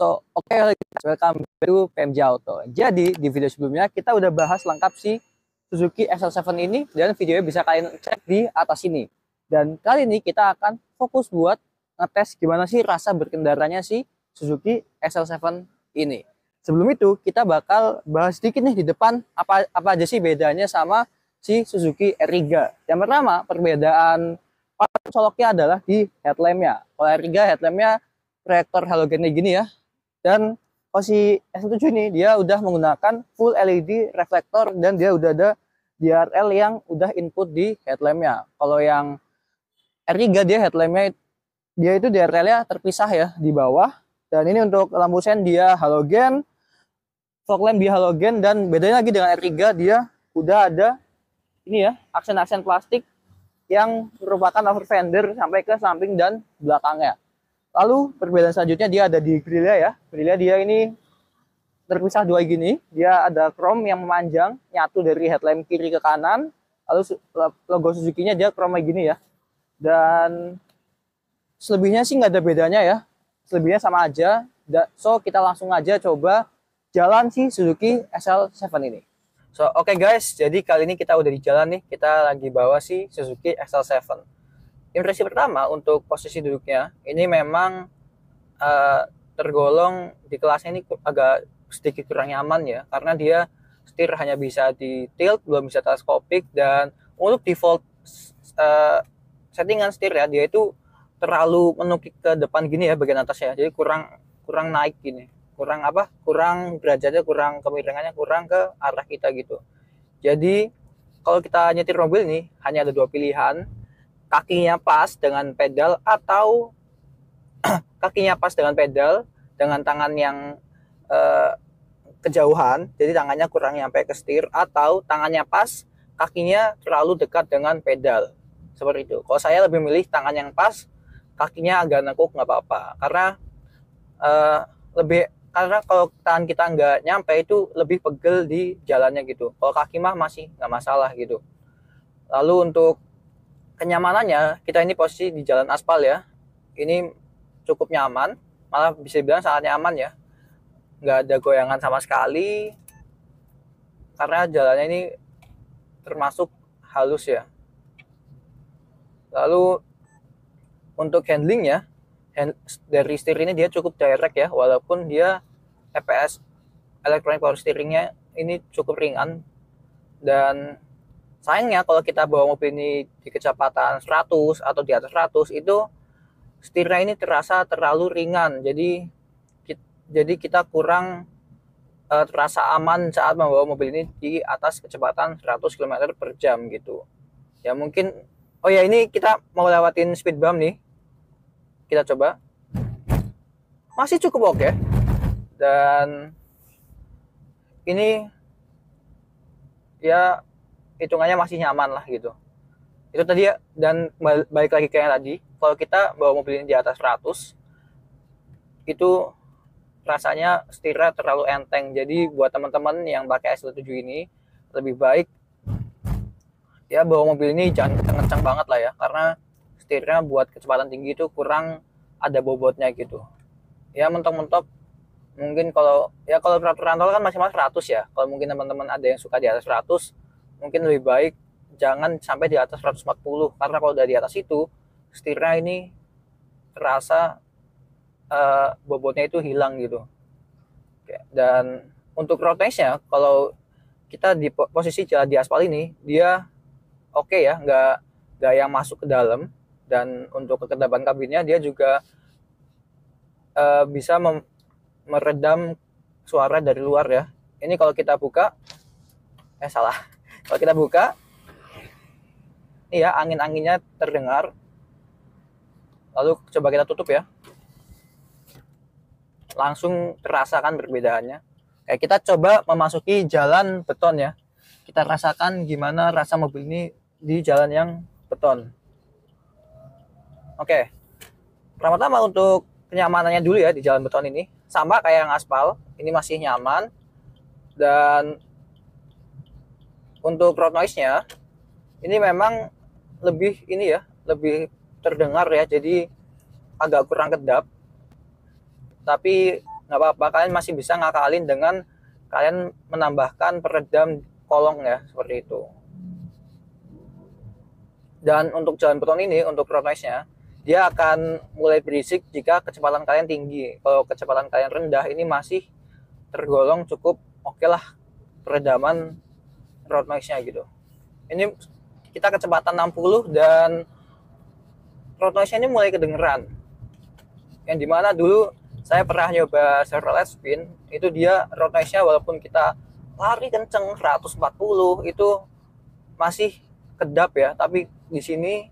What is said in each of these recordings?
So, oke, welcome to PMJ Auto. Jadi, di video sebelumnya kita udah bahas lengkap si Suzuki SL7 ini dan videonya bisa kalian cek di atas ini. Dan kali ini kita akan fokus buat ngetes gimana sih rasa berkendaranya si Suzuki SL7 ini. Sebelum itu, kita bakal bahas sedikit nih di depan apa aja sih bedanya sama si Suzuki R3. Yang pertama, perbedaan coloknya adalah di headlampnya. Kalau R3 headlampnya proyektor halogennya gini ya. Dan kalau si S7 ini dia udah menggunakan full LED reflektor dan dia udah ada DRL yang udah input di headlampnya. Kalau yang R3 dia headlampnya dia itu DRL-nya terpisah ya di bawah. Dan ini untuk lampu sen dia halogen, fog lamp dia halogen, dan bedanya lagi dengan R3 dia udah ada ini ya aksen-aksen plastik yang merupakan over fender sampai ke samping dan belakangnya. Lalu perbedaan selanjutnya dia ada di grillnya ya. Grillnya dia ini terpisah dua gini. Dia ada chrome yang memanjang nyatu dari headlamp kiri ke kanan. Lalu logo Suzuki-nya dia chrome gini ya. Dan selebihnya sih nggak ada bedanya ya. Selebihnya sama aja. So kita langsung aja coba jalan si Suzuki SL7 ini. So oke guys, jadi kali ini kita udah di jalan nih. Kita lagi bawa si Suzuki SL7. Impresi pertama untuk posisi duduknya, ini memang tergolong di kelasnya ini agak sedikit kurang nyaman ya, karena dia setir hanya bisa di tilt, belum bisa teleskopik, dan untuk default settingan setir ya, dia itu terlalu menukik ke depan gini ya bagian atasnya, jadi kurang naik gini, kurang derajatnya, kurang kemiringannya, kurang ke arah kita gitu. Jadi kalau kita nyetir mobil ini hanya ada dua pilihan, kakinya pas dengan pedal atau kakinya pas dengan pedal dengan tangan yang kejauhan, jadi tangannya kurang nyampe ke setir, atau tangannya pas kakinya terlalu dekat dengan pedal, seperti itu. Kalau saya lebih milih tangan yang pas, kakinya agak nekuk nggak apa-apa, karena kalau tangan kita nggak nyampe itu lebih pegel di jalannya gitu. Kalau kaki mah masih nggak masalah gitu. Lalu untuk kenyamanannya, kita ini posisi di jalan aspal ya. Ini cukup nyaman, malah bisa dibilang sangat nyaman ya. Nggak ada goyangan sama sekali, karena jalannya ini termasuk halus ya. Lalu untuk handlingnya, dari setir ini dia cukup direct ya, walaupun dia EPS electronic power steeringnya ini cukup ringan. Dan sayangnya kalau kita bawa mobil ini di kecepatan 100 atau di atas 100 itu setirnya ini terasa terlalu ringan. Jadi kita kurang terasa aman saat membawa mobil ini di atas kecepatan 100 km per jam gitu. Ya mungkin, oh ya ini kita mau lewatin speed bump nih. Kita coba. Masih cukup oke. Dan ini ya hitungannya masih nyaman lah gitu. Itu tadi ya, dan balik lagi ke yang tadi, kalau kita bawa mobil ini di atas 100 itu rasanya setirnya terlalu enteng. Jadi buat teman-teman yang pakai SL7 ini lebih baik ya bawa mobil ini jangan kencang banget lah ya, karena setirnya buat kecepatan tinggi itu kurang ada bobotnya gitu. Ya mentok-mentok mungkin kalau peraturan tol kan maksimal 100 ya. Kalau mungkin teman-teman ada yang suka di atas 100, mungkin lebih baik jangan sampai di atas 140, karena kalau udah di atas itu setirnya ini terasa bobotnya itu hilang gitu. Oke. Dan untuk road noise-nya, kalau kita di posisi jalan di aspal ini dia oke ya, nggak yang masuk ke dalam. Dan untuk kekedaban kabinnya dia juga bisa meredam suara dari luar ya. Ini kalau kita buka, kalau kita buka, ini ya angin-anginnya terdengar. Lalu coba kita tutup ya. Langsung terasakan perbedaannya. Kayak kita coba memasuki jalan beton ya. Kita rasakan gimana rasa mobil ini di jalan yang beton. Oke. Pertama-tama untuk kenyamanannya dulu ya di jalan beton ini. Sama kayak yang aspal, ini masih nyaman. Dan untuk road noise-nya, ini memang lebih terdengar ya, jadi agak kurang kedap. Tapi nggak apa-apa, kalian masih bisa ngakalin dengan kalian menambahkan peredam kolong ya, seperti itu. Dan untuk jalan beton ini, untuk road noise-nya, dia akan mulai berisik jika kecepatan kalian tinggi. Kalau kecepatan kalian rendah, ini masih tergolong cukup oke lah peredaman road noise-nya gitu. Ini kita kecepatan 60 dan road noise-nya ini mulai kedengeran. Yang dimana dulu saya pernah nyoba Chevrolet Spin, itu dia road noise-nya walaupun kita lari kenceng 140 itu masih kedap ya, tapi di sini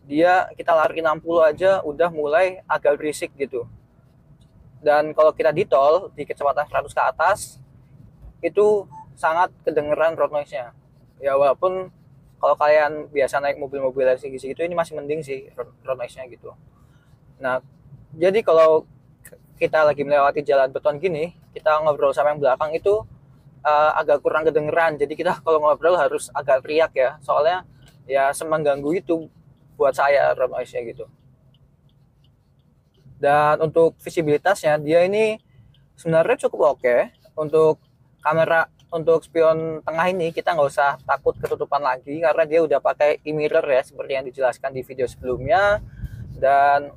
dia kita lari 60 aja udah mulai agak berisik gitu. Dan kalau kita di tol di kecepatan 100 ke atas itu sangat kedengeran road noise-nya. Ya walaupun kalau kalian biasa naik mobil-mobil LCGC gitu, ini masih mending sih road noise-nya gitu. Nah, jadi kalau kita lagi melewati jalan beton gini, kita ngobrol sama yang belakang itu agak kurang kedengeran. Jadi kita kalau ngobrol harus agak teriak ya, soalnya ya semengganggu itu buat saya road noise-nya gitu. Dan untuk visibilitasnya, dia ini sebenarnya cukup oke. Untuk kamera, untuk spion tengah ini kita nggak usah takut ketutupan lagi karena dia udah pakai e-mirror ya, seperti yang dijelaskan di video sebelumnya. Dan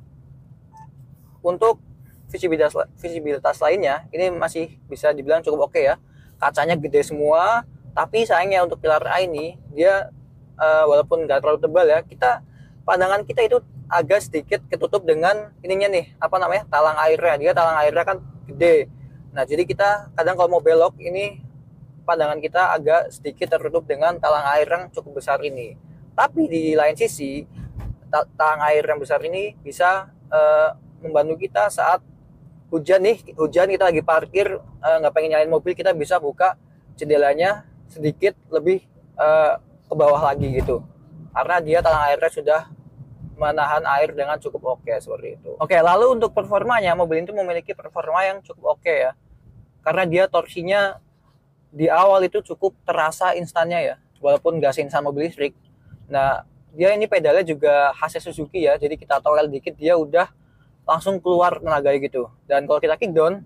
untuk visibilitas lainnya ini masih bisa dibilang cukup oke ya. Kacanya gede semua, tapi sayangnya untuk pilar A ini dia walaupun nggak terlalu tebal ya, pandangan kita itu agak sedikit ketutup dengan ininya nih, apa namanya, talang airnya. Dia talang airnya kan gede. Nah, jadi kita kadang kalau mau belok ini pandangan kita agak sedikit tertutup dengan talang air yang cukup besar ini. Tapi di lain sisi, talang air yang besar ini bisa membantu kita saat hujan kita lagi parkir, nggak pengen nyalain mobil, kita bisa buka jendelanya sedikit lebih ke bawah lagi gitu, karena dia talang airnya sudah menahan air dengan cukup oke seperti itu. Oke, lalu untuk performanya, mobil ini memiliki performa yang cukup oke ya, karena dia torsinya di awal itu cukup terasa instannya ya, walaupun nggak seinsan mobil listrik. Nah, dia ini pedalnya juga khasnya Suzuki ya, jadi kita towel dikit dia udah langsung keluar tenaga gitu. Dan kalau kita kickdown,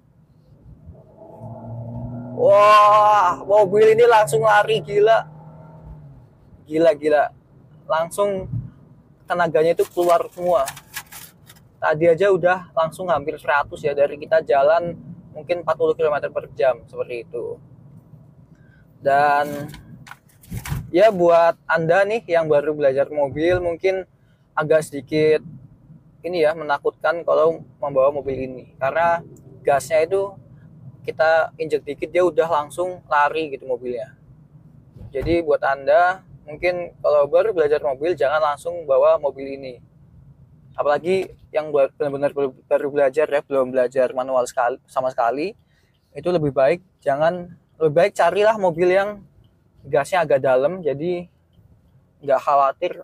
wah, mobil ini langsung lari gila, langsung tenaganya itu keluar semua. Tadi aja udah langsung hampir 100 ya, dari kita jalan mungkin 40 km per jam seperti itu. Dan ya buat Anda nih yang baru belajar mobil mungkin agak sedikit ini ya, menakutkan kalau membawa mobil ini, karena gasnya itu kita injek dikit dia udah langsung lari gitu mobilnya. Jadi buat Anda mungkin kalau baru belajar mobil jangan langsung bawa mobil ini, apalagi yang benar-benar baru belajar ya, belum belajar manual sama sekali, itu lebih baik carilah mobil yang gasnya agak dalam, jadi nggak khawatir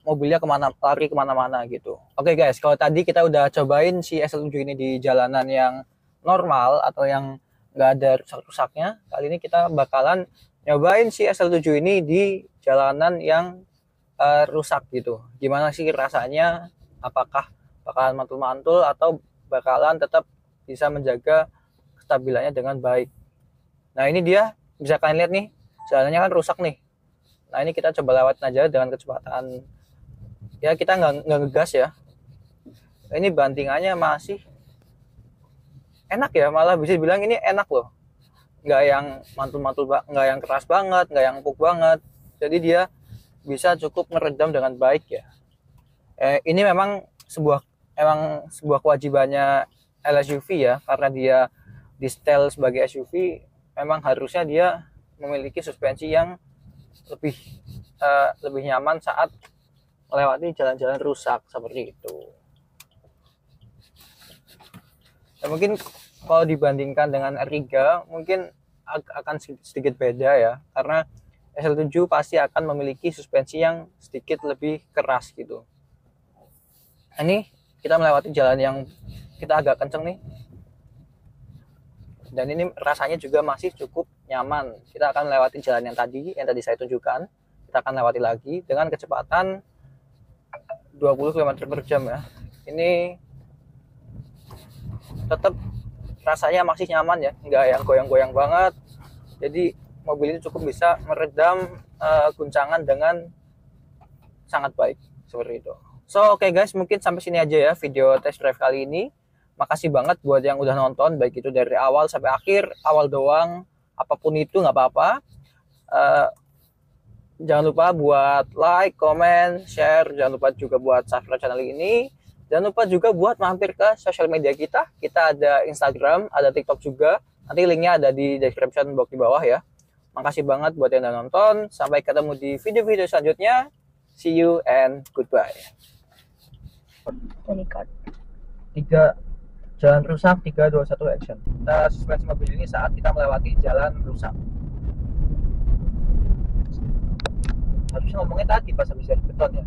mobilnya lari kemana-mana gitu. Oke guys, kalau tadi kita udah cobain si SL7 ini di jalanan yang normal atau yang nggak ada rusak-rusaknya, kali ini kita bakalan nyobain si SL7 ini di jalanan yang rusak gitu. Gimana sih rasanya? Apakah bakalan mantul-mantul atau bakalan tetap bisa menjaga kestabilannya dengan baik? Nah, ini dia, bisa kalian lihat nih, jalannya kan rusak nih. Nah, ini kita coba lewatin aja dengan kecepatan ya, kita nggak ngegas ya. Ini bantingannya masih enak ya, malah bisa dibilang ini enak loh, nggak yang mantul-mantul, nggak yang keras banget, nggak yang empuk banget. Jadi dia bisa cukup meredam dengan baik ya. Ini memang sebuah kewajibannya LSUV ya, karena dia di setel sebagai SUV, memang harusnya dia memiliki suspensi yang lebih nyaman saat melewati jalan-jalan rusak seperti itu. Dan mungkin kalau dibandingkan dengan R3 mungkin akan sedikit beda ya, karena SL7 pasti akan memiliki suspensi yang sedikit lebih keras gitu. Ini kita melewati jalan yang kita agak kenceng nih, dan ini rasanya juga masih cukup nyaman. Kita akan melewati jalan yang tadi saya tunjukkan, kita akan lewati lagi dengan kecepatan 20 km per jam ya. Ini tetap rasanya masih nyaman ya, nggak yang goyang-goyang banget. Jadi mobil ini cukup bisa meredam guncangan dengan sangat baik seperti itu. So oke guys, mungkin sampai sini aja ya video test drive kali ini. Makasih banget buat yang udah nonton, baik itu dari awal sampai akhir, awal doang, apapun itu nggak apa-apa. Jangan lupa buat like, comment, share. Jangan lupa juga buat subscribe channel ini. Jangan lupa juga buat mampir ke sosial media kita. Kita ada Instagram, ada TikTok juga. Nanti linknya ada di description box di bawah ya. Makasih banget buat yang udah nonton. Sampai ketemu di video-video selanjutnya. See you and goodbye. 3 jalan rusak, 3, 2, 1 action. Kita suspensi mobil ini saat kita melewati jalan rusak. Harusnya ngomongnya tadi pas habis dari beton ya.